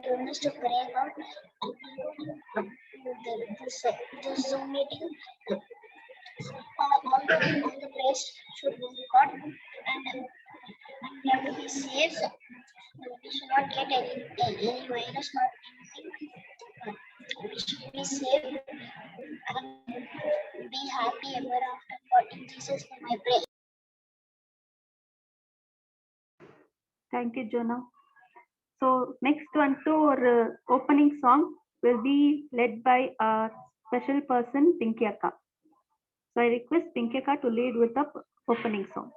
given us to pray about the Zoom meeting. All the prayers should be God, and we have to be safe. We should not get any virus or anything. We should be safe and be happy ever after. For in Jesus' name I pray. Thank you, Jonah. So next one to our opening song will be led by our special person, Pinky Akka. So I request Pinky Akka to lead with the opening song.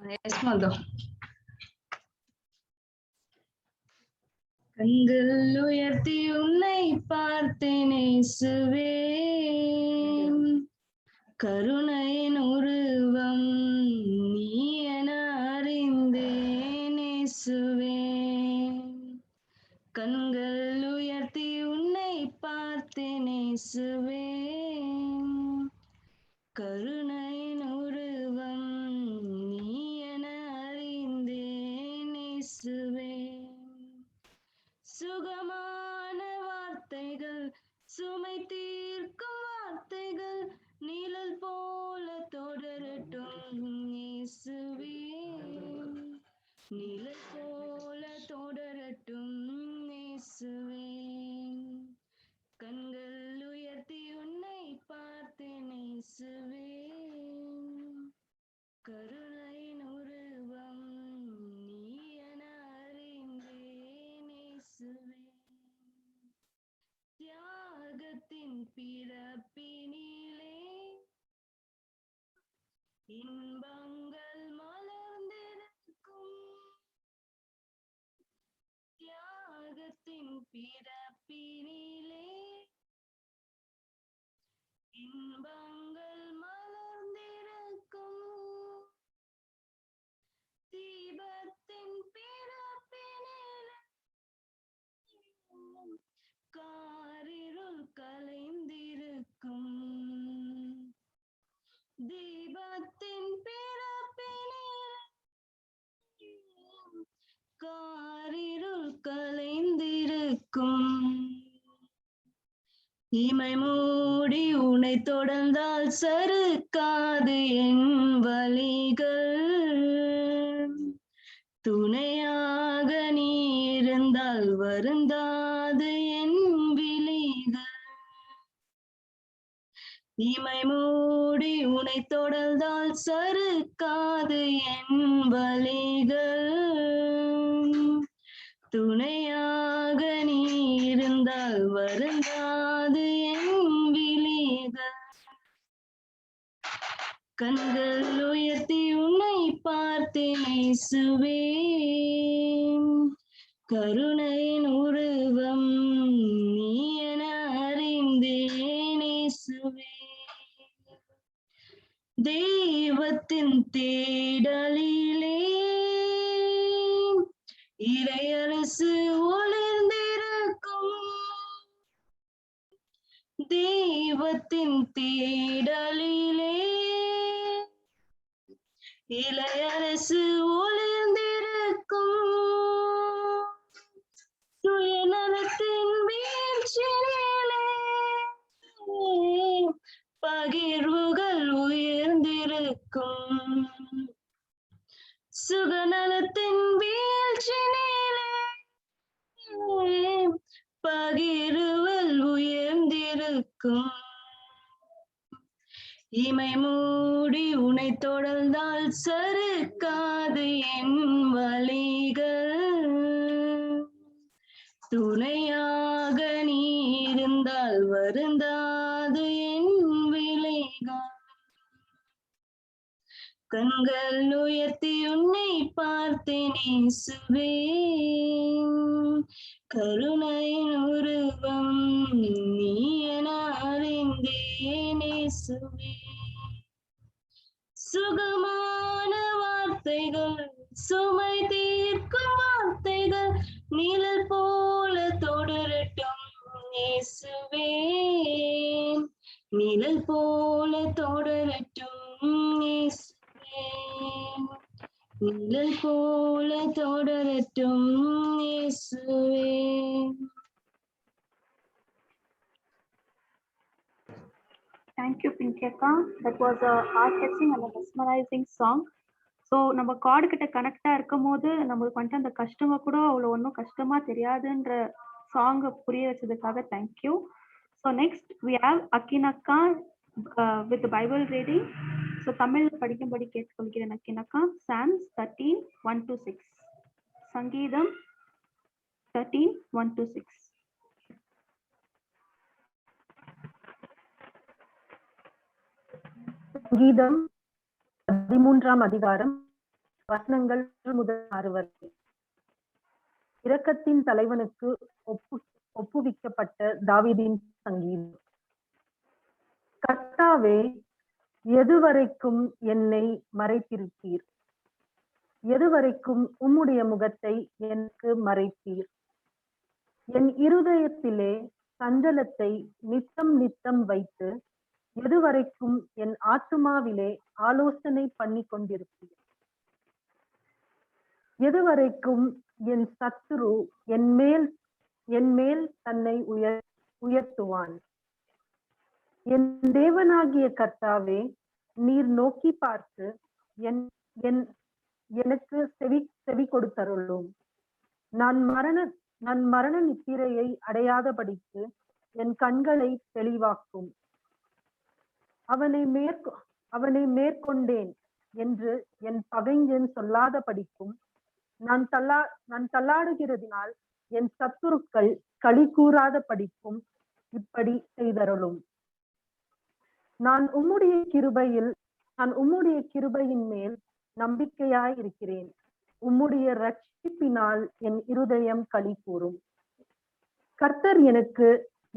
Yes, mother. கண்கள் உயர்த்தி உன்னை பார்த்தேன் இயேசுவே, கருணையின் உருவம் நீ என அறிந்தேன் இயேசுவே. கண்கள் உயர்த்தி உன்னை பார்த்தேன் இயேசுவே, கருணையின் உருவம் நீ என அறிந்தேன் இயேசுவே. சுகமான வார்த்தைகள், சுமை தீர்க்கும் வார்த்தைகள், நிழல் போல தொடரட்டும் இயேசுவே, நிழல் போல தொடரட்டும் இயேசுவே. கண்கள் உயர்த்தி உன்னை பார்த்தேன் இயேசுவே, கருணையின் உருவம் நீ என அறிந்தேன் இயேசுவே. தியாகத்தின் பிறப்பினிலே இன்பங்கள் மலர்ந்திருக்கும், தியாகத்தின் பிறப்பினிலே இன்பங்கள் மலர்ந்திருக்கும், தீபத்தின் பிறப்பினிலே காரிருள் கலைந்திருக்கும், தீபத்தின் பிறப்பினிலே காரிருள் கலைந்திருக்கும். இமை மூடி உன்னை தொடர்ந்தால் சறுக்காது என் வலிகள், துணையாக நீ இருந்தால் வருந்தாது என் விழிகள். இமை மூடி உன்னை தொடர்ந்தால் சறுக்காது என் வலிகள், துணையாக நீ இருந்தால் வருந்தாது என் விழிகள். கண்கள் உயர்த்தி உன்னை பார்த்தேன் இயேசுவே, கருணையின் உருவம் நீ என அறிந்தேன் இயேசுவே. தெய்வத்தின் தேடலிலே இறையரசு ஒளிர்ந்திருக்கும், தெய்வத்தின் தேடலிலே இளையரசு ஒளிர்ந்திருக்கும், சுயநலத்தின் வீழ்ச்சியிலே பகிர்வுகள் உயர்ந்திருக்கும், சுகநலத்தின் வீழ்ச்சியிலே பகிர்வுகள் உயர்ந்திருக்கும். இமை மூடி உன்னை தொடர்ந்தால் சறுக்காது என் வலிகள், துணையாக நீ இருந்தால் வருந்தாது என் விழிகள். கண்கள் உயர்த்தி உன்னை பார்த்தேன் இயேசுவே, கருணையின் உருவம் நீ என அறிந்தேன் இயேசுவே. சுகமான வார்த்தைகள், சுமை தீர்க்கும் வார்த்தைகள், நிழல் போல தொடரட்டும் இயேசுவே. நிழல் போல தொடரட்டும் இயேசுவே. நிழல் போல தொடரட்டும் இயேசுவே. Thank you, Pinky Akka. That was a heart-touching and a mesmerizing song. So நம்ம கார்டு கிட்ட கனெக்டா இருக்கும் போது நம்மளுக்கு வந்துட்டு அந்த கஷ்டமா கூட அவ்வளோ ஒன்றும் கஷ்டமா தெரியாதுன்ற சாங்கை புரிய வச்சதுக்காக thank you. So next we have அக்கினக்கா with Bible reading. So Tamil படிக்கும்படி கேட்டுக்கொள்கிறேன் அக்கினக்கா. சாம்ஸ் 13:1-6. சங்கீதம் 13:1-6. சங்கீதம் 13ஆம் அதிகாரம் வசனங்கள் 1-6 வரை. இரக்கத்தின் தலைவனுக்கு ஒப்புவிக்கப்பட்ட தாவீதின் சங்கீதம். கர்த்தாவே, எதுவரைக்கும் என்னை மறைத்திருப்பீர்? எதுவரைக்கும் உம்முடைய முகத்தை எனக்கு மறைப்பீர்? என் இருதயத்திலே சஞ்சலத்தை நித்தம் நித்தம் வைத்து எதுவரைக்கும் என் ஆத்துமாவிலே ஆலோசனை பண்ணி கொண்டிருப்பீர்? எதுவரைக்கும் என் சத்துரு என் மேல் தன்னை உயர்த்துவான்? என் தேவனாகிய கர்த்தாவே, நீர் நோக்கி பார்த்து எனக்கு செவி கொடுத்தருளும். நான் மரண நித்திரையை அடையாதபடிக்கு என் கண்களை தெளிவாக்கும். அவனை மேற்கொண்டேன் என்று என் பகைஞன் சொல்லாத படிக்கும் நான் தள்ளாடுகிறதினால் என் சத்துருக்கள் களி கூறாத படிக்கும் இப்படி செய்தருளும். நான் உம்முடைய கிருபையின் மேல் நம்பிக்கையாய் இருக்கிறேன். உம்முடைய ரட்சிப்பினால் என் இருதயம் களி கூறும். கர்த்தர் எனக்கு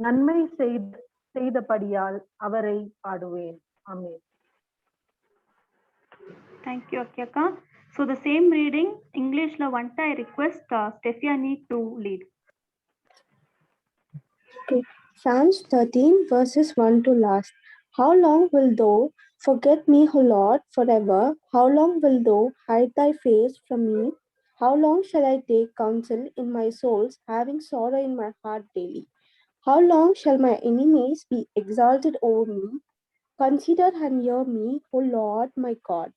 நன்மை செய்தபடியால் அவரை பாடுவேன். ஆமென். Thank you, Akiyaka. So the same reading, English la vanta, I request Stephanie to lead. Okay. Psalms 13 verses 1 to last. How long wilt thou forget me, O Lord, forever? How long wilt thou hide thy face from me? How long shall I take counsel in my soul, having sorrow in my heart daily? How long shall my enemies be exalted over me? Consider and hear me, O Lord my God.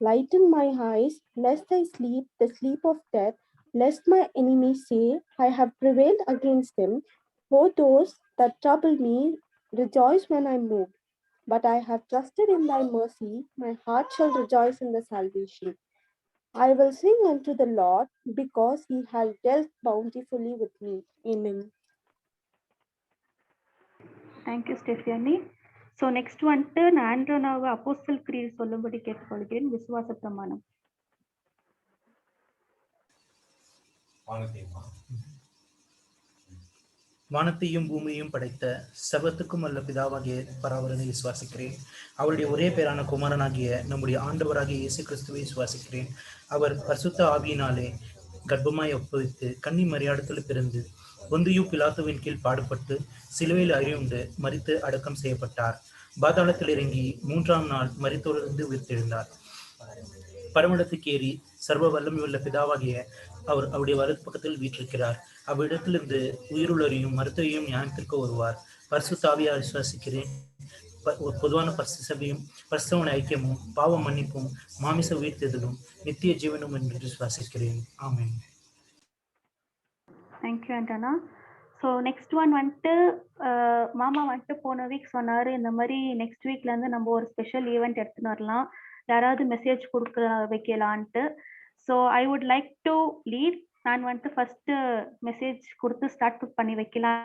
Lighten my eyes, lest I sleep the sleep of death, lest my enemies say, I have prevailed against them. O those that trouble me, rejoice when I am moved. But I have trusted in thy mercy, my heart shall rejoice in the salvation. I will sing unto the Lord, because he has dealt bountifully with me. Amen. Thank you, Stephanie. So next வந்துட்டு நான் ஆண்ட்ரோனாவை apostle greet சொல்லும்படி கேட்டுக்கொள்கிறேன். விசுவாச பிரமாணம். வானத்தையும் பூமியையும் படைத்த சர்வத்துக்கும் அல்ல பிதாவாகிய பராபரனை விசுவாசிக்கிறேன். அவருடைய ஒரே பேரான குமாரனாகிய நம்முடைய ஆண்டவராகிய இயேசு கிறிஸ்துவை விசுவாசிக்கிறேன். அவர் பரிசுத்த ஆவியினாலே கர்ப்பமாய் ஒப்புவித்து கன்னி மரியாதத்தில் பிறந்து பொந்தியு பிலாத்துவின் கீழ் பாடுபட்டு சிலுவையில் அறையுண்டு மரித்து அடக்கம் செய்யப்பட்டார். பாதாளத்தில் இறங்கி 3ஆம் நாள் மரித்தோரிலிருந்து உயிர்த்தெழுந்தார். பரமண்டத்துக்கு ஏறி சர்வ வல்லமையுள்ள பிதாவாகிய அவர் அவருடைய வலது பக்கத்தில் வீற்றிருக்கிறார். அவ்விடத்திலிருந்து உயிருள்ளரையும் மருத்துவையும் ஞானத்திற்கு வருவார். பரிசுத்த ஆவியாரை விசுவாசிக்கிறேன். பொதுவான பரிசுத்த சபையும் பரிசுத்தமான ஐக்கியமும் பாவ மன்னிப்பும் மாமிச உயிர்த்தெழுதலும் நித்திய ஜீவனும் என்று விசுவாசிக்கிறேன். ஆமென். தேங்க்யூ ஆண்டனா. ஸோ நெக்ஸ்ட் ஒன் வந்துட்டு மாமா வந்துட்டு போன வீக் சொன்னார், இந்த மாதிரி நெக்ஸ்ட் வீக்லேருந்து நம்ம ஒரு ஸ்பெஷல் ஈவெண்ட் எடுத்துன்னு வரலாம், யாராவது மெசேஜ் கொடுக்க வைக்கலான்ட்டு. So I would like to lead. நான் வந்துட்டு ஃபர்ஸ்ட் மெசேஜ் கொடுத்து ஸ்டார்ட் பண்ணி வைக்கலாம்.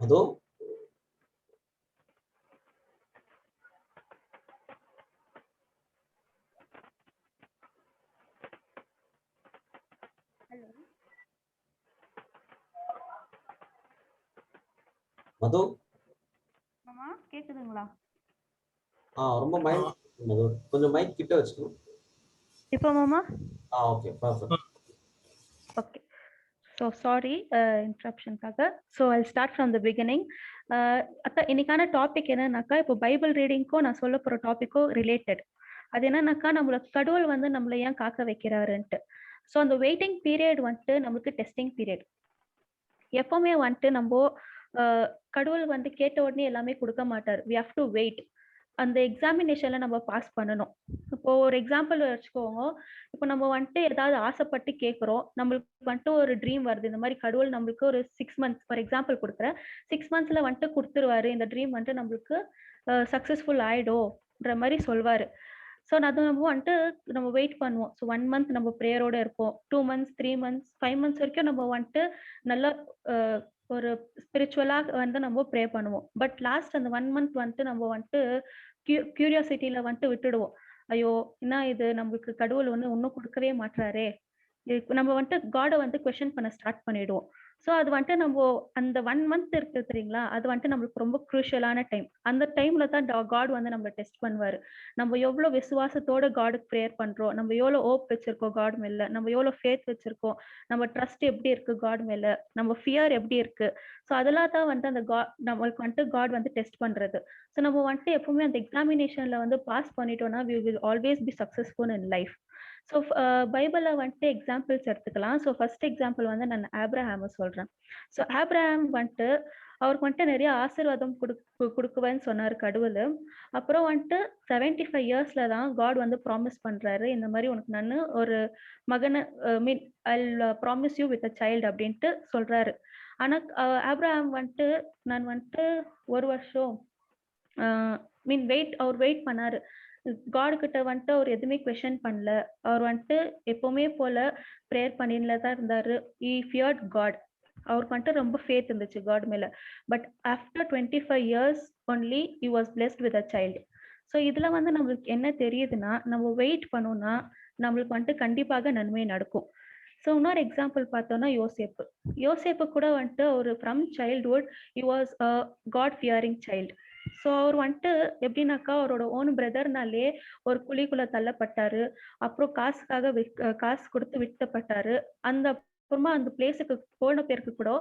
மது மது மாமா கேக்குதுங்களா? ரொம்ப மைக் மது கொஞ்சம் மைக் கிட்ட வச்சுக்கணும். இப்போ மாமா? Okay perfect. Okay. So sorry, interruptionக்காக. So I'll start from the beginning. அக்கா இன்னைக்கான டாபிக் என்னன்னாக்கா, இப்போ பைபிள் ரீடிங்க்கும் நான் சொல்ல போற டாபிக்கும் ரிலேட்டட். அது என்னன்னாக்கா, நம்மள கடவுள் வந்து நம்மள ஏன் காக்க வைக்கிறாருன்ட்டு. ஸோ அந்த வெயிட்டிங் பீரியட் வந்துட்டு நமக்கு டெஸ்டிங் பீரியட். எப்பவுமே வந்துட்டு நம்ம கடவுள் வந்து கேட்ட உடனே எல்லாமே கொடுக்க மாட்டார். we have to wait. அந்த எக்ஸாமினேஷன்ல நம்ம பாஸ் பண்ணணும். இப்போ ஒரு எக்ஸாம்பிள் வச்சுக்கோங்க. இப்போ நம்ம வந்துட்டு ஏதாவது ஆசைப்பட்டு கேட்குறோம், நம்மளுக்கு வந்துட்டு ஒரு ட்ரீம் வருது, இந்த மாதிரி கடவுள் நம்மளுக்கு ஒரு 6 months ஃபார் எக்ஸாம்பிள் கொடுக்குறேன், 6 monthsல வந்துட்டு கொடுத்துருவாரு, இந்த ட்ரீம் வந்துட்டு நம்மளுக்கு சக்சஸ்ஃபுல் ஆயிடும்ன்ற மாதிரி சொல்வாரு. ஸோ அது நம்ம வந்துட்டு நம்ம வெயிட் பண்ணுவோம். ஸோ 1 month நம்ம ப்ரேயரோட இருப்போம், 2 months 3 months 5 months வரைக்கும் நம்ம வந்துட்டு நல்லா ஒரு ஸ்பிரிச்சுவலாக வந்து நம்ம ப்ரே பண்ணுவோம். பட் லாஸ்ட் அந்த 1 month வந்துட்டு நம்ம வந்துட்டு கியூரியாசிட்டியில வந்துட்டு விட்டுடுவோம். ஐயோ என்ன இது, நம்மளுக்கு கடவுள் வந்து இன்னும் கொடுக்கவே மாட்டாரே, நம்ம வந்துட்டு காடை வந்து கொஸ்டின் பண்ண ஸ்டார்ட் பண்ணிடுவோம். ஸோ அது வந்துட்டு நம்ம அந்த 1 month இருக்கு தெரியுங்களா, அது வந்துட்டு நம்மளுக்கு ரொம்ப குரூஷியலான டைம். அந்த டைம்ல தான் காட் வந்து நம்மளை டெஸ்ட் பண்ணுவாரு. நம்ம எவ்வளவு விசுவாசத்தோட காடுக்கு ப்ரேயர் பண்றோம், நம்ம எவ்வளவு ஹோப் வச்சிருக்கோம் காட் மேல, நம்ம எவ்வளவு ஃபேத் வச்சிருக்கோம், நம்ம ட்ரஸ்ட் எப்படி இருக்கு காட் மேல, நம்ம ஃபியர் எப்படி இருக்கு. ஸோ அதெல்லாம் தான் வந்து அந்த நம்மளுக்கு வந்துட்டு காட் வந்து டெஸ்ட் பண்றது. ஸோ நம்ம வந்துட்டு எப்பவுமே அந்த எக்ஸாமினேஷன்ல வந்து பாஸ் பண்ணிட்டோம்னா we will always be successful in life. So பைபிள்ல வந்துட்டு எக்ஸாம்பிள்ஸ் எடுத்துக்கலாம். ஸோ ஃபர்ஸ்ட் எக்ஸாம்பிள் வந்து நான் ஆப்ரஹாம் சொல்றேன். ஸோ ஆப்ரஹாம் வந்துட்டு அவருக்கு வந்துட்டு நிறைய ஆசீர்வாதம் கொடுக்குவேன்னு சொன்னார் கடவுள். அப்புறம் வந்துட்டு 75 yearsல தான் காட் வந்து ப்ராமிஸ் பண்றாரு, இந்த மாதிரி உனக்கு நான் ஒரு மகனை மீன் I'll promise you with a child அப்படின்ட்டு சொல்றாரு. ஆனா ஆப்ரஹாம் வந்துட்டு நான் வந்துட்டு ஒரு வருஷம் அவர் வெயிட் பண்ணாரு. காட் கிட்ட வந்துட்டு அவர் எதுவுமே கொஸ்டின் பண்ணல. அவர் வந்துட்டு எப்பவுமே போல ப்ரேயர் பண்ணில தான் இருந்தாரு. he feared God. அவருக்கு வந்துட்டு ரொம்ப ஃபேத் இருந்துச்சு காட் மேல. But after 25 years only he was blessed with a child. So இதுல வந்து நம்மளுக்கு என்ன தெரியுதுன்னா, நம்ம வெயிட் பண்ணோம்னா நம்மளுக்கு வந்துட்டு கண்டிப்பாக நன்மை நடக்கும். ஸோ இன்னொரு எக்ஸாம்பிள் பார்த்தோம்னா யோசேப்பு கூட வந்துட்டு ஒரு from childhood he was a God fearing child. So அவர் வந்துட்டு எப்படின்னாக்கா, அவரோட ஓன் பிரதர்னாலே ஒரு குழிக்குள்ள தள்ளப்பட்டாரு. அப்புறம் காசு கொடுத்து விற்கப்பட்டாரு. அப்புறமா அந்த பிளேஸுக்கு போன பேருக்கு கூட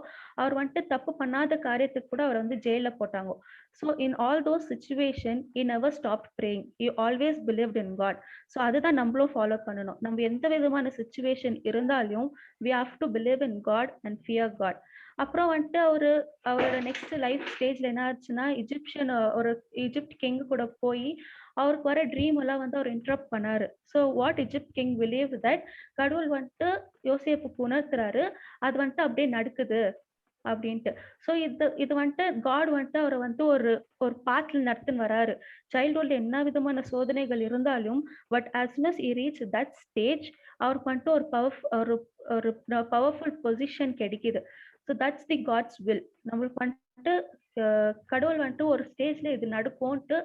அவர் வந்துட்டு தப்பு பண்ணாத காரியத்துக்கு கூட அவர் வந்து ஜெயில போட்டாங்க. So in all those situation he never stopped praying. he always believed in God. So அதுதான் நம்மளும் ஃபாலோ பண்ணணும். நம்ம எந்த விதமான சிச்சுவேஷன் இருந்தாலும் we have to believe in God and fear God. அப்புறம் வந்துட்டு அவரோட நெக்ஸ்ட் லைஃப் ஸ்டேஜ்ல என்ன ஆச்சுன்னா, ஈஜிப்ட் கிங் கூட போய் அவருக்கு வர ட்ரீம் எல்லாம் வந்து அவர் இன்டரப்ட் பண்ணாரு. So what Egypt king believe that கடவுள் வந்துட்டு யோசேப்புக்கு உணர்த்துறாரு, அது வந்துட்டு அப்படியே நடக்குது அப்படின்ட்டு. ஸோ இது வந்துட்டு காட் வந்துட்டு அவரை வந்துட்டு ஒரு பாத்துல நடத்துன்னு வராரு. சைல்ட்ஹுட்ல என்ன விதமான சோதனைகள் இருந்தாலும் but as soon as he reached that stage அவருக்கு வந்துட்டு ஒரு பவர்ஃபுல் பொசிஷன் கிடைக்குது. So that's the God's will. நம்மளுக்கு வந்துட்டு கடவுள் வந்துட்டு ஒரு ஸ்டேஜ்ல இது நடக்கும்ட்டு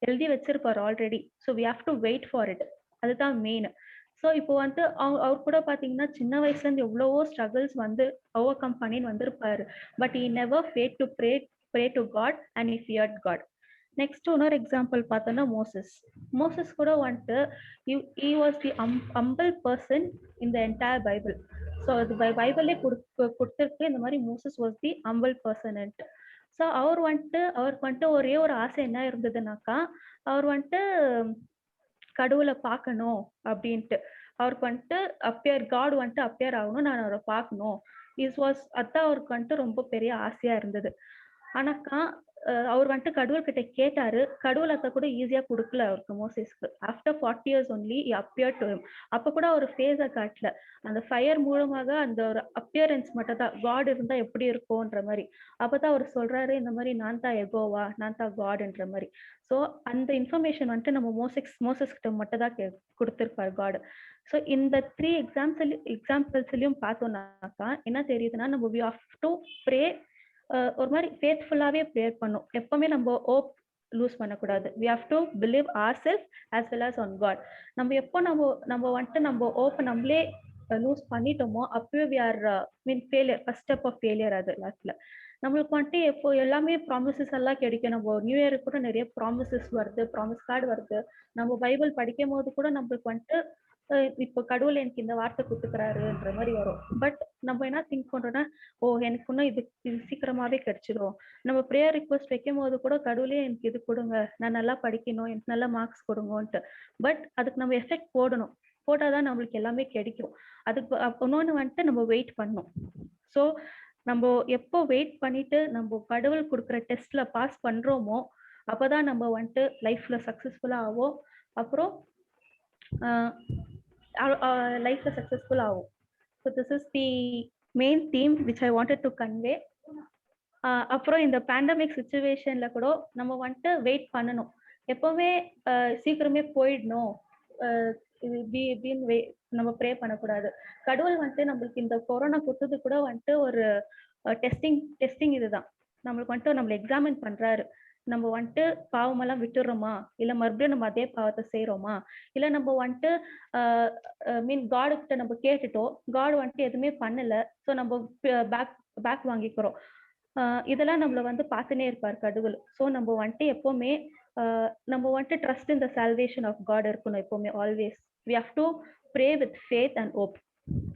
எழுதி வச்சிருப்பாரு already. So we have to wait for it. அதுதான் மெயின். ஸோ இப்போ வந்துட்டு அவர் கூட பாத்தீங்கன்னா சின்ன வயசுல இருந்து எவ்வளவோ ஸ்ட்ரகிள்ஸ் வந்து ஓவர் கம் பண்ணின்னு வந்திருப்பாரு. But he never failed to pray to God and he feared God. Next இன்னொரு எக்ஸாம்பிள் பார்த்தோம்னா மோசஸ் கூட வந்துட்டு he was the humble person in the entire Bible. So அது பைபிளே கொடுத்துருக்கு இந்த மாதிரி Moses was the humble person. So அவருக்கு வந்துட்டு ஒரே ஒரு ஆசை என்ன இருந்ததுனாக்கா, அவர் வந்துட்டு கடவுளை பார்க்கணும் அப்படின்ட்டு. அவருக்கு வந்துட்டு காட் வந்துட்டு அப்பியர் ஆகணும், நான் அவரை பார்க்கணும். அதான் அவருக்கு வந்துட்டு ரொம்ப பெரிய ஆசையா இருந்தது. ஆனாக்கா அவர் வந்துட்டு கடவுள் கிட்ட கேட்டாரு. கடவுள் அதை கூட ஈஸியா கொடுக்கல அவருக்கு, மோசஸ்க்கு. After 40 years only he appeared to him. அப்ப கூட ஒரு ஃபேஸ காட்டல. அந்த ஃபயர் மூலமாக அந்த ஒரு அப்பியரன்ஸ் மட்டும் தான், காட் இருந்தா எப்படி இருக்கும்ன்ற மாதிரி. அப்பதான் அவர் சொல்றாரு, இந்த மாதிரி நான் தான் எகோவா, நான் தான் காட்ன்ற மாதிரி. ஸோ அந்த இன்ஃபர்மேஷன் வந்துட்டு நம்ம மோசஸ் கிட்ட மட்டும் தான் கொடுத்திருப்பாரு காட். ஸோ இந்த 3 எக்ஸாம்பிள்ஸ்லயும் பார்த்தோம்னாக்கா என்ன தெரியுதுன்னா, நம்ம we have to pray ஒரு மாதிரி ஃபேத்ஃபுல்லாவே ப்ரேயர் பண்ணும். எப்பவுமே நம்ம ஹோப் லூஸ் பண்ணக்கூடாது. we have to believe ourselves as well as on God. நம்ம எப்போ நம்ம வந்துட்டு நம்ம ஹோப் நம்மளே லூஸ் பண்ணிட்டோமோ அப்பவே we are failure, first step of failure. அது லாஸ்ட்ல நம்மளுக்கு வந்துட்டு எப்போ எல்லாமே ப்ராமிசஸ் எல்லாம் கிடைக்கும். நம்ம நியூ இயருக்கு கூட நிறைய ப்ராமிசஸ் வருது, ப்ராமிஸ் கார்டு வருது. நம்ம பைபிள் படிக்கும் போது கூட நம்மளுக்கு வந்துட்டு இப்போ கடவுள் எனக்கு இந்த வார்த்தை கொடுத்துக்கிறாருன்ற மாதிரி வரும். பட் நம்ம என்ன திங்க் பண்றோம்னா, எனக்கு இன்னும் இது சீக்கிரமாவே கிடைச்சிடும். நம்ம ப்ரேயர் ரிக்வெஸ்ட் வைக்கும் போது கூட கடவுளே எனக்கு இது கொடுங்க, நான் நல்லா படிக்கணும், எனக்கு நல்ல மார்க்ஸ் கொடுங்கன்ட்டு. பட் அதுக்கு நம்ம எஃபெக்ட் போடணும், போட்டாதான் நம்மளுக்கு எல்லாமே கிடைக்கும். அதுக்கு இன்னொன்று வந்துட்டு நம்ம வெயிட் பண்ணணும். ஸோ நம்ம எப்போ வெயிட் பண்ணிட்டு நம்ம கடவுள் கொடுக்குற டெஸ்ட்ல பாஸ் பண்றோமோ அப்பதான் நம்ம வந்துட்டு லைஃப்ல சக்சஸ்ஃபுல்லா ஆகும். அப்புறம் லைஃப்ல சக்சஸ்ஃபுல் ஆகும். So this is the main theme which I wanted to convey. அப்புறம் இந்த பேண்டமிக் சுச்சுவேஷன்ல கூட நம்ம வந்துட்டு வெயிட் பண்ணணும். எப்பவுமே சீக்கிரமே போயிடணும் நம்ம ப்ரே பண்ணக்கூடாது. கடவுள் வந்துட்டு நம்மளுக்கு இந்த கொரோனா கொடுத்தது கூட வந்துட்டு ஒரு டெஸ்டிங் இதுதான். நம்மளுக்கு வந்துட்டு நம்மள எக்ஸாமின் பண்றாரு. நம்ம வந்துட்டு பாவமெல்லாம் விட்டுறோமா, இல்ல மறுபடியும் நம்ம அதே பாவத்தை செய்யறோமா, இல்ல நம்ம வந்துட்டு காடு கிட்ட நம்ம கேட்டுட்டோம், காடு வந்துட்டு எதுவுமே பண்ணல, ஸோ நம்ம பேக் வாங்கிக்கிறோம். இதெல்லாம் நம்மள வந்து பார்த்துனே இருப்பார் கடவுள். ஸோ நம்ம வந்துட்டு எப்பவுமே நம்ம வந்துட்டு trust in the salvation of God இருக்கணும் எப்பவுமே, always. we have to pray with faith and hope.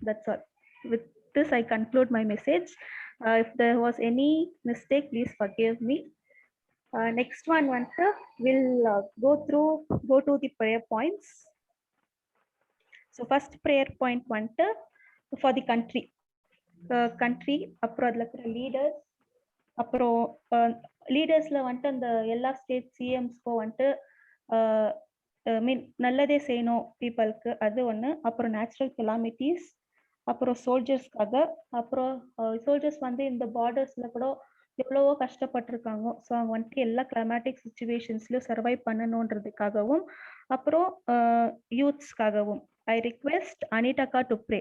That's all. With this I conclude my message. If there was any mistake, please forgive me. Next one we'll go to the prayer points. So first prayer point for the country. Country, அப்புறம் அதுல இருக்கிற leaders, அப்புறம் லீடர்ஸ்ல வந்துட்டு அந்த எல்லா state சிஎம்ஸ்க்கும் வந்துட்டு நல்லதே செய்யணும் பீப்புளுக்கு, அது ஒன்று. அப்புறம் நேச்சுரல் கெலாமிட்டிஸ், அப்புறம் சோல்ஜர்ஸ்க்காக. அப்புறம் சோல்ஜர்ஸ் வந்து இந்த பார்டர்ஸ்ல கூட எவ்வளவோ கஷ்டப்பட்டிருக்காங்க. ஸோ அவங்க வந்துட்டு எல்லா கிளைமேட்டிக் சுச்சுவேஷன்ஸ்லயும் சர்வைவ் பண்ணணுன்றதுக்காகவும், அப்புறம் யூத்ஸ்க்காகவும். ஐ ரிக்வெஸ்ட் அனிதாக்கா டு ப்ரே.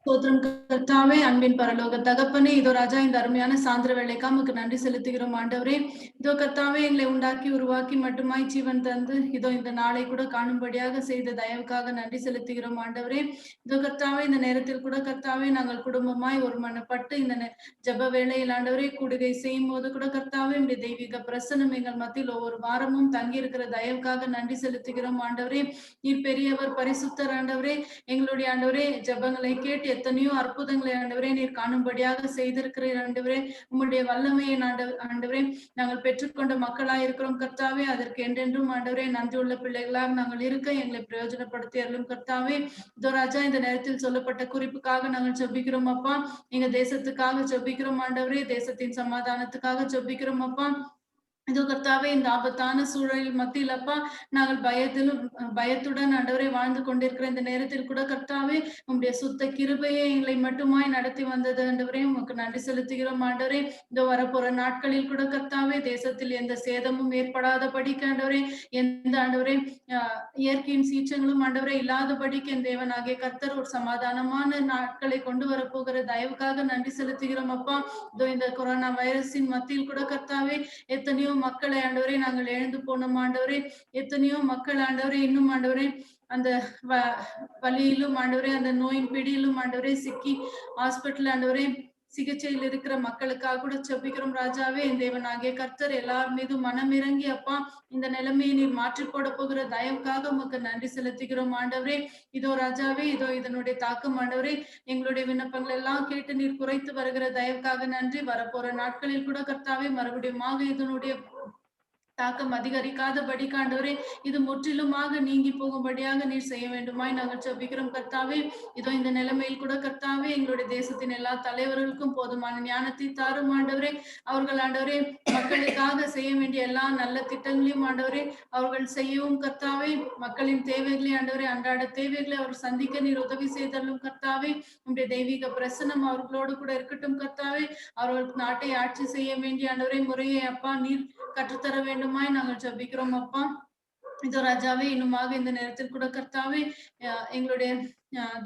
ஸ்தோத்திரம் கர்த்தாவே, அன்பின் பரலோக தகப்பனே, இதோ ராஜா இந்த அருமையான சாயந்திர வேளைக்கா உமக்கு நன்றி செலுத்துகிறோம் ஆண்டவரே. இதோ கர்த்தாவே எங்களை உண்டாக்கி உருவாக்கி மட்டுமாய் ஜீவன் தந்து இதோ இந்த நாளை கூட காணும்படியாக செய்த தயவுக்காக நன்றி செலுத்துகிறோம் ஆண்டவரே. இதோ கர்த்தாவே இந்த நேரத்தில் கூட கர்த்தாவே நாங்கள் குடும்பமாய் ஒரு மனப்பட்டு இந்த ஜப வேளையில் ஆண்டவரே கூடுகை செய்யும் போது கூட கர்த்தாவே உடைய தெய்வீக பிரசனம் எங்கள் மத்தியில் ஒவ்வொரு வாரமும் தங்கி இருக்கிற தயவுக்காக நன்றி செலுத்துகிறோம் ஆண்டவரே. நீர் பெரியவர், பரிசுத்தர் ஆண்டவரே. எங்களுடைய ஆண்டவரே ஜபங்களை கேட்டு எத்தனையோ அற்புதங்களை ஆண்டவரே நீர் காணும்படியாக செய்திருக்கிறீர் ஆண்டவரே. உம்முடைய வல்லமையை ஆண்டவரே நாங்கள் பெற்றுக்கொண்ட மக்களாய் இருக்கிறோம் கர்த்தாவே. அதற்கு என்றென்றும் ஆண்டவரே நன்றி உள்ள பிள்ளைகளாக நாங்கள் இருக்க எங்களை பிரயோஜனப்படுத்தி அருளும் கர்த்தாவே. இதோ ராஜா இந்த நேரத்தில் சொல்லப்பட்ட குறிப்புக்காக நாங்கள் ஜெபிக்கிறோம் அப்பா. எங்க தேசத்துக்காக ஜெபிக்கிறோம் ஆண்டவரே. தேசத்தின் சமாதானத்துக்காக ஜெபிக்கிறோம் அப்பா. இதோ கர்த்தாவே இந்த ஆபத்தான சூழலில் மத்தியில் அப்பா நாங்கள் பயத்துடன் ஆண்டவரை வாழ்ந்து கொண்டிருக்கிற இந்த நேரத்தில் கூட கர்த்தாவே உங்களுடைய சுத்த கிருபையை எங்களை மட்டுமாய் நடத்தி வந்தது ஆண்டவரே. உங்களுக்கு நன்றி செலுத்துகிறோம் ஆண்டவரே. இதோ வரப்போற நாட்களில் கூட கர்த்தாவே தேசத்தில் எந்த சேதமும் ஏற்படாதபடிக்கு ஆண்டவரே, எந்த ஆண்டவரே இயற்கையின் சீற்றங்களும் ஆண்டவரே இல்லாதபடிக்கு என் தேவனாகிய கர்த்தர் ஒரு சமாதானமான நாட்களை கொண்டு வரப்போகிற தயவுக்காக நன்றி செலுத்துகிறோம் அப்பா. இதோ இந்த கொரோனா வைரஸின் மத்தியில் கூட கர்த்தாவே எத்தனையோ மக்களை ஆண்டவரே நாங்கள் எழுந்து போனோம் ஆண்டவரே. எத்தனையோ மக்கள் ஆண்டவரே இன்னும் ஆண்டவரே அந்த வலியிலும் ஆண்டவரே அந்த நோயின் பிடியிலும் ஆண்டவரே சிக்கி ஹாஸ்பிட்டல் ஆண்டவரே சிகிச்சையில் இருக்கிற மக்களுக்காக கூட ஜெபிக்கிறோம் ராஜாவே. என் தேவனாகிய கர்த்தர் எல்லார் மீதும் மனமிறங்கி அப்பா இந்த நிலைமையை நீர் மாற்றி போட போகிற தயவுக்காக உமக்கு நன்றி செலுத்துகிறோம் ஆண்டவரே. இதோ ராஜாவே இதோ இதனுடைய தாக்கம் ஆண்டவரே எங்களுடைய விண்ணப்பங்கள் எல்லாம் கேட்டு நீர் குறைத்து வருகிற தயவுக்காக நன்றி. வரப்போற நாட்களில் கூட கர்த்தாவே மறுபடியும் இதனுடைய தாக்கம் அதிகரிக்காதபடி ஆண்டவரே இது முற்றிலுமாக நீங்கி போகும்படியாக நீர் செய்ய வேண்டுமாய் நாங்கள் ஜெபிக்கிறோம் கர்த்தாவே. இதோ இந்த நிலைமையில் கூட கர்த்தாவே எங்களுடைய தேசத்தின் எல்லா தலைவர்களுக்கும் போதுமான ஞானத்தை தாரும் ஆண்டவரே. அவர்கள் ஆண்டவரே மக்களுக்காக செய்ய வேண்டிய எல்லா நல்ல திட்டங்களையும் ஆண்டவரே அவர்கள் செய்யவும் கர்த்தாவே. மக்களின் தேவைகளை ஆண்டவரே அன்றாட தேவைகளை அவர் சந்திக்க நீர் உதவி செய்தல்லும் கர்த்தாவே. உங்களுடைய தெய்வீக பிரசன்னம் அவர்களோடு கூட இருக்கட்டும் கர்த்தாவே. அவர்களுக்கு நாட்டை ஆட்சி செய்ய வேண்டிய ஆண்டவரே முறையை அப்பா நீர் கற்றுத்தர வேண்டுமாய் நாங்கள் ஜெபிக்கிறோம் அப்பா. இதோ ராஜாவே இன்னுமாக இந்த நேரத்தில் கூட கர்த்தாவே எங்களுடைய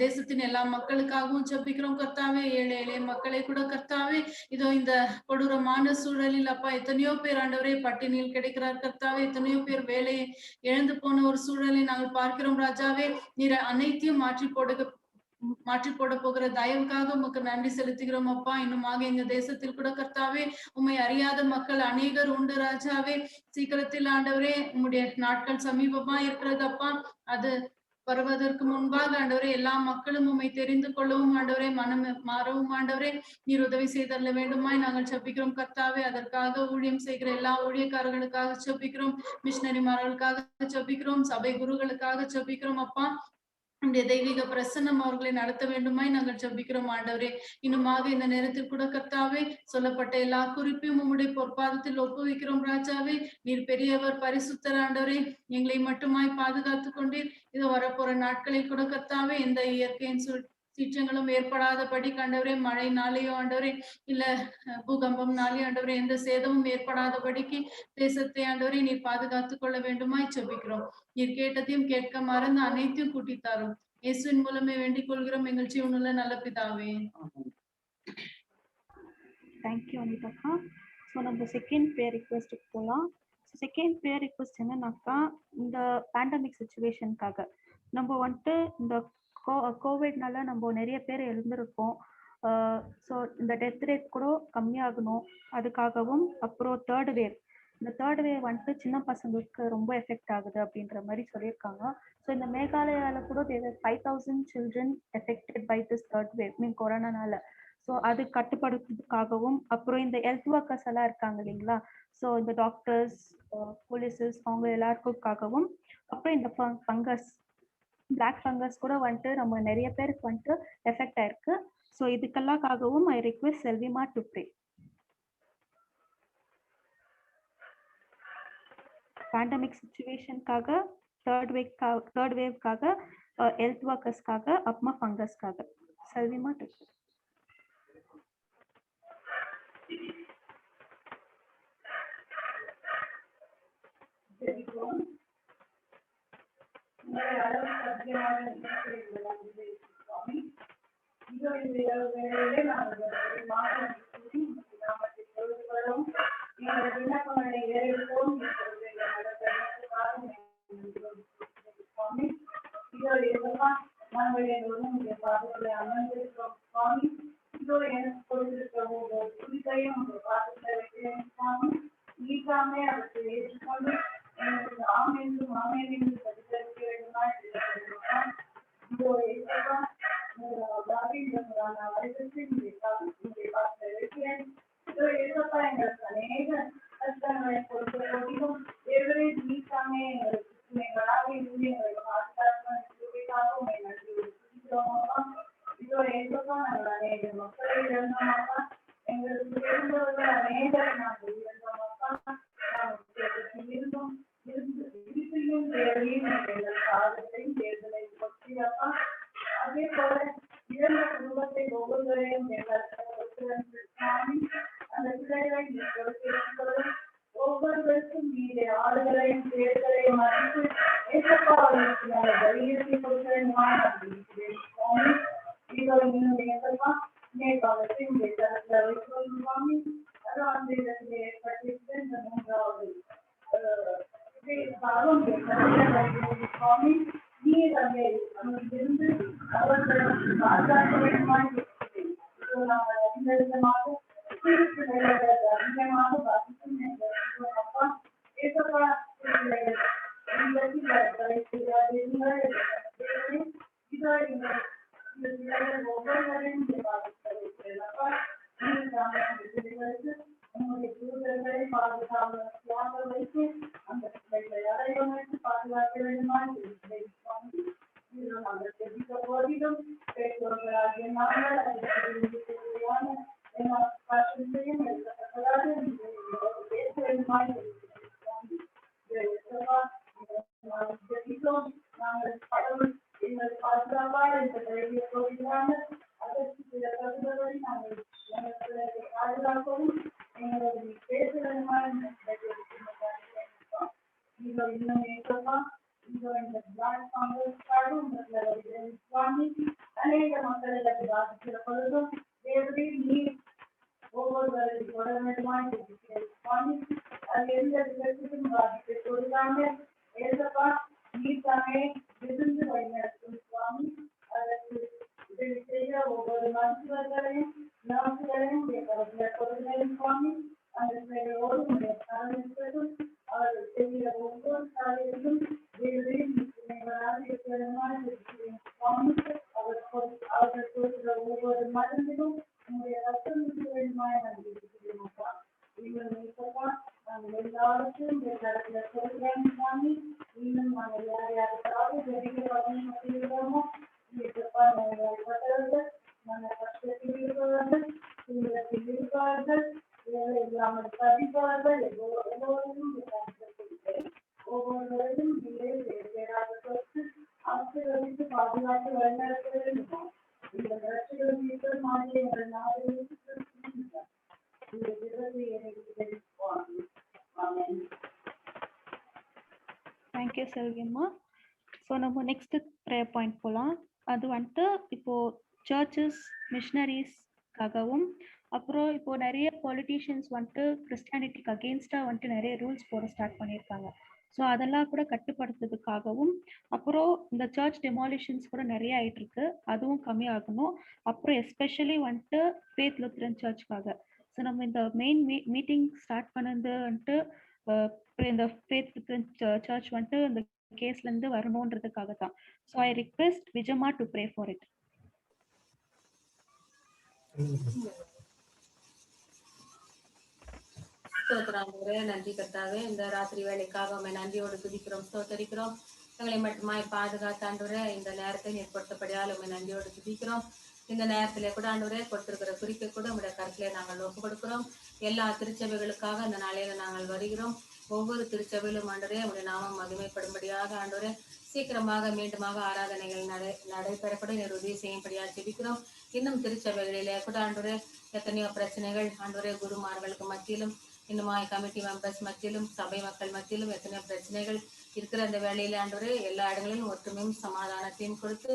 தேசத்தின் எல்லா மக்களுக்காகவும் ஜெபிக்கிறோம் கர்த்தாவே. ஏழை எளிய மக்களை கூட கர்த்தாவே இதோ இந்த கொடூரமான சூழலில் அப்பா எத்தனையோ பேர் ஆண்டவரே பட்டினியில் கிடைக்கிறார் கர்த்தாவே. எத்தனையோ பேர் வேலையை இழந்து போன ஒரு சூழலை நாங்கள் பார்க்கிறோம் ராஜாவே. நீர் அனைத்தையும் மாற்றி போட போகிற தயவுக்காக உமக்கு நன்றி செலுத்துகிறோம் அப்பா. இன்னுமாக எங்க தேசத்தில் கூட கர்த்தாவே உம்மை அறியாத மக்கள் அநேகர் உண்டு ராஜாவே. சீக்கிரத்தில் ஆண்டவரே உம்முடைய நாட்கள் சமீபமா இருக்கிறது அப்பா. அது வருவதற்கு முன்பாக ஆண்டவரே எல்லா மக்களும் உம்மை தெரிந்து கொள்ளவும் ஆண்டவரே மனம் மாறவும் ஆண்டவரே நீர் உதவி செய்தல்ல வேண்டுமாய் நாங்கள் ஜெபிக்கிறோம் கர்த்தாவே. அதற்காக ஊழியம் செய்கிற எல்லா ஊழியக்காரர்களுக்காக ஜெபிக்கிறோம். மிஷனரிமார்களுக்காக ஜெபிக்கிறோம். சபை குருகளுக்காக ஜெபிக்கிறோம் அப்பா. உடைய தெய்வீக பிரசன்னம் அவர்களை நடத்த வேண்டுமாய் நாங்கள் ஜெபிக்கிறோம் ஆண்டவரே. இன்னுமாக இந்த நேரத்தில் கூட கர்த்தாவே சொல்லப்பட்ட எல்லா குறிப்பையும் உம்முடைய பொற்பாதத்தில் ஒப்புவிக்கிறோம் ராஜாவே. நீர் பெரியவர் பரிசுத்தர் ஆண்டவரே. எங்களை மட்டுமாய் பாதுகாத்து கொண்டீர். இது வரப்போற நாட்களில் கூட கர்த்தாவே எந்த இயற்கையின் சீற்றங்களும் ஏற்படாதபடி ஆண்டவரே மழைனாலேயோ ஆண்டவரே இல்ல பூகம்பம்னாலேயோ ஆண்டவரே எந்த சேதமும் ஏற்படாதபடிக்கு தேசத்தை ஆண்டவரே நீர் பாதுகாத்துக் கொள்ள வேண்டுமாய் ஜெபிக்கிறோம். நீர் கேட்டதையும் கேட்க மறந்து அனைத்தையும் கூட்டித்தாரும். இயேசுவின் மூலமே வேண்டிக் கொள்கிறோம் எங்கள் ஜீவனுள்ள நல்ல பிதாவே. தேங்க்யூ அனிதாக்கா. ஸோ நம்ம செகண்ட் ப்ரேயர் ரிக்வெஸ்ட்டுக்கு போகலாம். செகண்ட் ப்ரேயர் ரிக்வெஸ்ட் என்னன்னாக்கா இந்த பேண்டமிக் சுச்சுவேஷனுக்காக நம்ம வந்துட்டு இந்த கோவிட்னால நம்ம நிறைய பேர் எழுந்திருக்கோம். ஸோ இந்த டெத் ரேட் கூட கம்மியாகணும் அதுக்காகவும். அப்புறம் இந்த தேர்ட் வேவ் வந்துட்டு சின்ன பசங்களுக்கு ரொம்ப எஃபெக்ட் ஆகுது அப்படின்ற மாதிரி சொல்லியிருக்காங்க. ஸோ இந்த மேகாலயாவில் கூட 5,000 children affected by this third wave mean கொரோனானால. ஸோ அது கட்டுப்படுத்துறதுக்காகவும் அப்புறம் இந்த ஹெல்த் ஒர்க்கர்ஸ் எல்லாம் இருக்காங்க இல்லைங்களா. ஸோ இந்த டாக்டர்ஸ் போலீஸஸ் அவங்க எல்லாருக்காகவும் அப்புறம் இந்த ஃபங்கஸ் பிளாக் ஃபங்கஸ் கூட வந்துட்டு நம்ம நிறைய பேருக்கு வந்துட்டு எஃபெக்ட் ஆயிருக்கு. ஸோ இதுக்கெல்லாம்காகவும் ஐ ரிக்வெஸ்ட் செல்விமா டு ப்ரே. பேண்டமிக் சுச்சுவேஷனுக்காக, தேர்ட் வேவ்க்காக, ஹெல்த் ஒர்க்கர்ஸ்க்காக, அப்புறமா ஃபங்கஸ்க்காக. செல்விமா டு ப்ரே. பாதுகாக்க வேண்டுமாய் இருக்கிறேன் சுவாமி. இதோ நாங்கள் ஜெபிக்க போதிலும் பெற்றோர்களாகிய நாங்கள் அதற்கு தேவையான எல்லா காரியங்களையும் எடுக்கத்தக்கதாக எங்களோடு பேச வேண்டுமாய் இருக்கிறேன் சுவாமி. நாங்கள் ஜெபித்தோம். நாங்கள் கடவுள் எங்கள் பாதுகாப்பாக என்ற தைரிய போகிறாங்க. அதற்கு சில தகுந்தவரை நாங்கள் எங்களை பாதுகாக்கவும் எங்களோடு பேச வேண்டுமாய் நீங்கள் இன்னும் ஏற்றமா இந்த பிளாக் காங்கிரஸ்காக உங்களை சுவாமி அநேக மக்களுக்கு பாதிக்கிற பொழுதும் தேவரே நீர் ஒவ்வொருவரை தொட வேண்டுமாய் இருக்கிறேன் சுவாமி. அது எந்த விதத்திலும் பாதிப்பை கொடுக்காம ஏசப்பா நீர் தானே விருந்து வழிநடத்தும் சுவாமி. அதற்கு உதவி செய்ய ஒவ்வொரு மருத்துவர்களையும் நர்சுகளையும் பொருள்களையும் சுவாமி அந்த செயலோடு உடைய காரணத்தும் அவர்கள் செய்கிற ஒவ்வொரு காரியத்திலும் சுவாமி. அவர்கள் கொடுக்கிற ஒவ்வொரு மருந்திலும் உங்களுடைய ரத்தம் வேண்டுமாய் நம்பியிருக்கிறேன். நாங்கள் எல்லாருக்கும் நடக்கிற சொல்கிறேன் சுவாமி. இன்னும் நாங்கள் யார் யாருக்காவது ஜெபிக்கிறோமோ பட்டவர்கள் நாங்கள் கஷ்டத்தில் இருப்பவர்கள் துன்பத்தில் இருப்பவர்கள் இல்லாமல் பதிப்பவர்கள் எல்லோரையும் ஒவ்வொருவரையும் பேராக கொடுத்து ஆசீர்வதித்து பாதுகாத்து வழிநடத்த வேண்டும். இந்த ரட்சிகள் மாதிரி எங்கள் நாடு இந்த விருதை எனக்கு தெரிவிப்பாங்க. தேங்க்யூ செல்வியம்மா. ஸோ நம்ம நெக்ஸ்ட் ப்ரேயர் பாயிண்ட் போகலாம். அது வந்துட்டு இப்போ சர்ச்சஸ் மிஷனரிஸ்க்காகவும் அப்புறம் இப்போ நிறைய பொலிட்டீஷியன்ஸ் வந்துட்டு கிறிஸ்டியானிட்டிக்கு அகெயின்ஸ்டாக வந்துட்டு நிறைய ரூல்ஸ் போட ஸ்டார்ட் பண்ணியிருக்காங்க. ஸோ அதெல்லாம் கூட கட்டுப்படுத்துறதுக்காகவும் அப்புறம் இந்த சர்ச் டெமாலிஷன்ஸ் கூட நிறைய ஆகிட்டு இருக்கு, அதுவும் கம்மியாகணும். அப்புறம் எஸ்பெஷலி வந்துட்டு ஃபேத் லுத்தரன் சர்ச்சுக்காக. ஸோ நம்ம இந்த மெயின் மீட்டிங் ஸ்டார்ட் பண்ணது வந்துட்டு இந்த ஃபேத் லுத்தரன் சர்ச் வந்துட்டு இந்த கேஸ்லேருந்து வரணுன்றதுக்காக தான். So I request Vijayamma to pray for it. ஸ்தோத்திராண்டவரே, நன்றி கர்த்தாவே. இந்த ராத்திரி வேலைக்காக உண்மை நன்றியோடு துதிக்கிறோம், ஸ்தோத்தரிக்கிறோம். எங்களை மட்டுமாய் பாதுகாத்த ஆண்டவரே, இந்த நேரத்தை ஏற்படுத்தப்படியால் உண்மை நன்றியோடு துதிக்கிறோம். இந்த நேரத்திலே கூட ஆண்டவரே கொடுத்திருக்கிற குறிப்பை கூட உங்களுடைய கருத்திலே நாங்கள் ஒப்பு கொடுக்கிறோம். எல்லா திருச்சபைகளுக்காக இந்த நாளையில நாங்கள் வருகிறோம். ஒவ்வொரு திருச்சபையிலும் ஆண்டவரே உங்களுடைய நாமம் மகிமைப்படும்படியாக ஆண்டவரே சீக்கிரமாக மீண்டுமாக ஆராதனைகள் நடைபெறக்கூட நீர் உதவி செய்யும்படியாக ஜெபிக்கிறோம். இன்னும் திருச்சபைகளிலே கூட ஆண்டவரே எத்தனையோ பிரச்சனைகள் ஆண்டவரே குருமார்களுக்கு மத்தியிலும் இன்னுமாய் கமிட்டி மெம்பர்ஸ் மத்தியிலும் சபை மக்கள் மத்தியிலும் எத்தனையோ பிரச்சனைகள் இருக்கிற அந்த வேலையில ஆண்டவரே எல்லா இடங்களிலும் ஒற்றுமையும் சமாதானத்தையும் கொடுத்து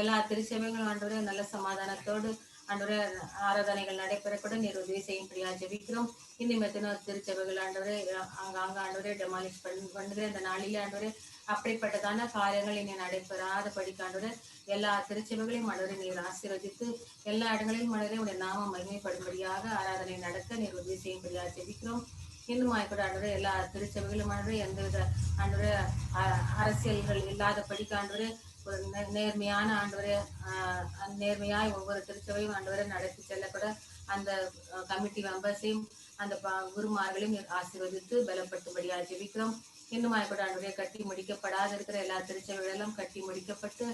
எல்லா திருச்சபைகளும் ஆண்டவரே நல்ல சமாதானத்தோடு ஆண்டவரே ஆராதனைகள் நடைபெறக்கூட நீர் உதவி செய்யும்படியா ஜெபிக்கிறோம். இன்னும் எத்தனையோ திருச்சபைகள் ஆண்டவரே அங்காங்க ஆண்டவரே டெமாலிஷ் பண்ணுகிற இந்த நாளிலே ஆண்டவரே அப்படிப்பட்டதான காரியங்கள் இனி நடைபெறாத படிக்காண்டவரே எல்லா திருச்சபைகளையும் ஆண்டவரே நீர் ஆசீர்வதித்து எல்லா இடங்களிலும் ஆண்டவரே உடைய நாமம் மகிமைப்படும்படியாக ஆராதனை நடக்க நீர் உதவி செய்யும்படியா ஜெபிக்கிறோம். இன்னும் கூட ஆண்டவரே எல்லா திருச்சபைகளும் ஆண்டவரே எந்தவித ஆண்டவரே அரசியல்கள் இல்லாத படிக்காண்டவரே ஒரு நேர்மையான ஆண்டவரே நேர்மையாய் ஒவ்வொரு திருச்சபையும் ஆண்டவரை நடத்தி செல்லக்கூட அந்த கமிட்டி மெம்பர்ஸையும் அந்த குருமார்களையும் ஆசீர்வதித்து பலப்படுத்தும்படியா ஜெபிக்கிறோம். இன்னும் கூட ஆண்டவரே கட்டி முடிக்கப்படாத இருக்கிற எல்லா திருச்சபைகளெல்லாம் கட்டி முடிக்கப்பட்டு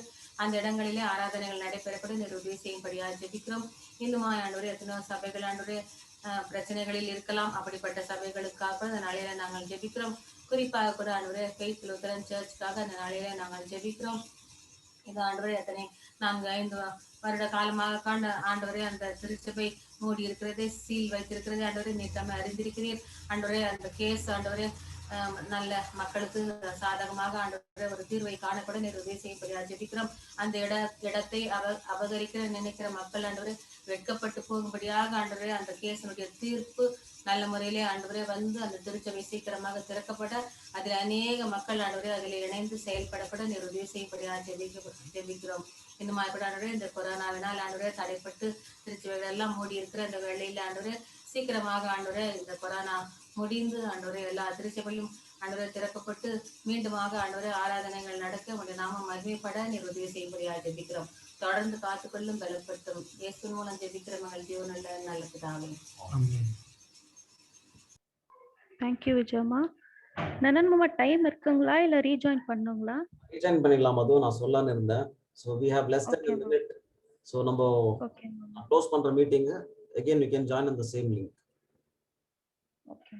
அந்த இடங்களிலே ஆராதனைகள் நடைபெறக்கூட நீர் உதவி செய்யும்படியா ஜெபிக்கிறோம். இன்னுமா ஆண்டவரே எத்தனையோ சபைகள் ஆண்டவரே பிரச்சனைகளில் இருக்கலாம். அப்படிப்பட்ட சபைகளுக்காக அந்த நாளையில நாங்கள் ஜெபிக்கிறோம். குறிப்பாக கூட ஆண்டவரே ஃபெய்த் லுத்தரன் சர்ச்சுக்காக அந்த நாளையில நாங்கள் ஜெபிக்கிறோம். இது ஆண்டவரே எத்தனை 4-5 வருட காலமாக காண்ட ஆண்டவரே அந்த திருச்சபை மூடி இருக்கிறதே சீல் வைத்திருக்கிறது ஆண்டவரே நீர் தம்மை அறிந்திருக்கிறீர். ஆண்டவரே அந்த கேஸ் ஆண்டவரே நல்ல மக்களுக்கு சாதகமாக ஆண்டவரே ஒரு தீர்வை காணக்கூட நீர் உதவி செய்யப்படியா ஜெபிக்கிறோம். அந்த இடத்தை அபகரிக்கிற நினைக்கிற மக்கள் ஆண்டவரே வெட்கப்பட்டு போகும்படியாக ஆண்டவரே அந்த கேஸினுடைய தீர்ப்பு நல்ல முறையிலே ஆண்டவரே வந்து அந்த திருச்சபை சீக்கிரமாக திறக்கப்பட அதில் அநேக மக்கள் ஆண்டவரே அதில் இணைந்து செயல்படப்பட நீர் உதவி செய்யப்படியா ஜெபிக்கிறோம். இன்னுமா கூட ஆண்டவரே இந்த கொரோனாவினால் ஆண்டவரே தடைப்பட்டு திருச்சபைகள் எல்லாம் மூடி இருக்கிற அந்த வேளையில ஆண்டவரே சீக்கிரமாக ஆண்டவரே இந்த கொரோனா முடிந்து ஆண்டவரே எல்லா திருச்சபையும் ஆண்டவரே திறக்கப்பட்டு மீண்டுமாக ஆண்டவரே ஆராதனைகள் நடக்க உங்களுடைய நாமம் மகிமைப்பட நீர் உதவி செய்யும்படியா ஜெபிக்கிறோம். தொடர்ந்து காத்துக்கொள்ளும் பலப்படுத்தும் இயேசு மூலம் ஜெபிக்கிற மகள் ஜீவனுள்ள நல்ல பிதாவே. தேங்க்யூ விஜயம்மா. நனன் மாமா டைம் இருக்குங்களா இல்ல ரீஜாயின் பண்ணுங்களா? ரீஜாயின் பண்ணிடலாம் மது, நான் சொல்லலாம்னு இருந்தேன். So we have less then Okay, a ma'am. minute. So நம்ம ஓகே மேம். க்ளோஸ் பண்ற meeting again we can join in the same link. Okay.